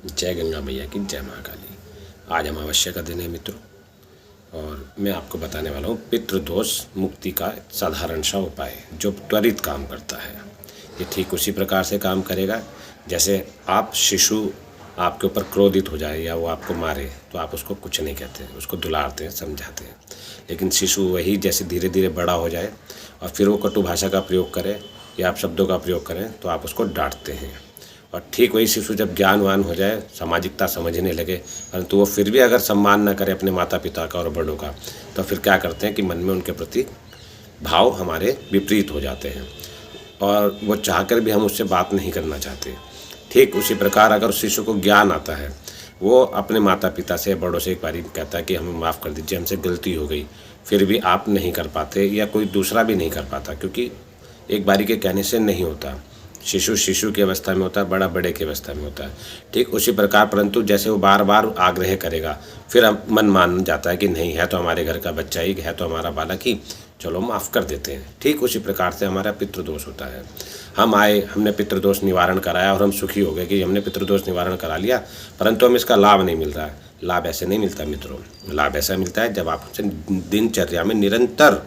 जय गंगा मैया की जय माँ काली। आज अमावस्या का दिन है मित्रों, और मैं आपको बताने वाला हूँ पितृदोष मुक्ति का साधारण सा उपाय जो त्वरित काम करता है। ये ठीक उसी प्रकार से काम करेगा जैसे आप शिशु आपके ऊपर क्रोधित हो जाए या वो आपको मारे तो आप उसको कुछ नहीं कहते, उसको दुलारते हैं, समझाते हैं। लेकिन शिशु वही जैसे धीरे धीरे बड़ा हो जाए और फिर वो कटु भाषा का प्रयोग करे या आप शब्दों का प्रयोग करें तो आप उसको डांटते हैं। और ठीक वही शिशु जब ज्ञानवान हो जाए, सामाजिकता समझने लगे, परंतु वो फिर भी अगर सम्मान न करे अपने माता पिता का और बड़ों का, तो फिर क्या करते हैं कि मन में उनके प्रति भाव हमारे विपरीत हो जाते हैं और वो चाहकर भी हम उससे बात नहीं करना चाहते। ठीक उसी प्रकार अगर उस शिशु को ज्ञान आता है, वो अपने माता पिता से, बड़ों से एक बारी कहता है कि हमें माफ़ कर दीजिए, हमसे गलती हो गई, फिर भी आप नहीं कर पाते या कोई दूसरा भी नहीं कर पाता, क्योंकि एक बारी के कहने से नहीं होता। शिशु शिशु की अवस्था में होता है, बड़ा बड़े की अवस्था में होता है। ठीक उसी प्रकार परंतु जैसे वो बार बार आग्रह करेगा, फिर अब मन मान जाता है कि नहीं, है तो हमारे घर का बच्चा ही, है तो हमारा बालक ही, चलो माफ़ कर देते हैं। ठीक उसी प्रकार से हमारा पितृदोष होता है। हम आए, हमने पितृदोष निवारण कराया और हम सुखी हो गए कि हमने पितृदोष निवारण करा लिया, परंतु हमें इसका लाभ नहीं मिल रहा है। लाभ ऐसे नहीं मिलता मित्रों। लाभ ऐसा मिलता है जब आप उनसे दिनचर्या में निरंतर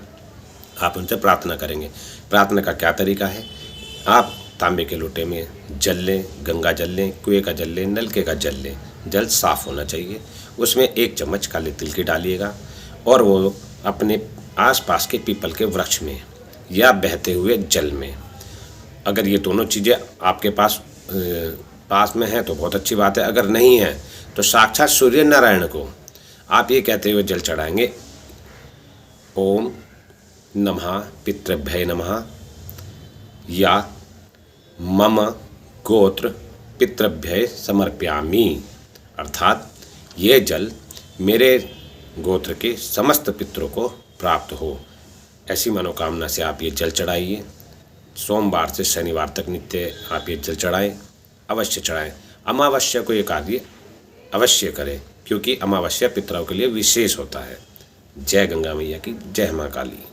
आप उनसे प्रार्थना करेंगे। प्रार्थना का क्या तरीका है? आप तांबे के लोटे में जल लें, गंगा जल लें, कुएं का जल लें, नलके का जल लें। जल साफ़ होना चाहिए। उसमें 1 चम्मच काले तिल की डालिएगा और वो अपने आसपास के पीपल के वृक्ष में या बहते हुए जल में, अगर ये दोनों चीज़ें आपके पास में हैं तो बहुत अच्छी बात है। अगर नहीं है तो साक्षात सूर्य नारायण को आप ये कहते हुए जल चढ़ाएंगे, ओम नमः पितृभ्ये नमः या मम गोत्र पितृभ्ये समर्पयामि। अर्थात ये जल मेरे गोत्र के समस्त पितरों को प्राप्त हो, ऐसी मनोकामना से आप ये जल चढ़ाइए। सोमवार से शनिवार तक नित्य आप ये जल चढ़ाएं, अवश्य चढ़ाएं। अमावस्या को ये कार्य अवश्य करें, क्योंकि अमावस्या पितरों के लिए विशेष होता है। जय गंगा मैया की जय माँ काली।